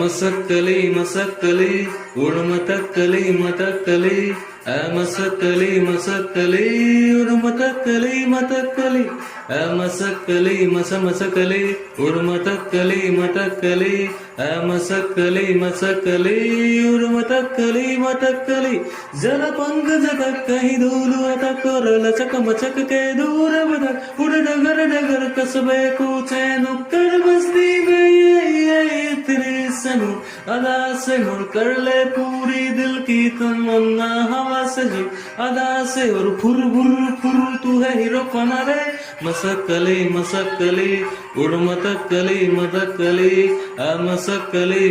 ಮಸಕ್ಕಲಿ ಮಸಕ್ಕಲಿ ಉಳುಮತಕ್ಕಲಿ ಮತಕ್ಕಲಿ ಮಸಕ್ಕಲಿ ಮಸಕ್ಕಲಿ ಉಳುಮತಕ್ಕಲಿ ಮತಕ್ಕಲಿ ಮಸಕ್ಕಲಿ ಮಸಕಲಿ ಉಳುಮತಕ್ಕಲಿ ಮತಕ್ಕಲಿ ಮಸಕ್ಕಲಿ ಮಸಕಲಿ ಉಳುಮತಕ್ಕಲಿ ಮತಕ್ಕಲಿ ಜಲ पंकज तक कहीं दूर अटक और लचक मचक के दूर बदक उड़ डगर डगर कस्बे कूचे नुक्कड़ बस्ती में ये तेरे से मुड़ अदा से मुड़ कर ले पूरी दिल की तमन्ना हवा से जुड़ अदा से और फुर तू है हीरो पना रे मसकली मसकली उड़ मतकली मतकली मसकली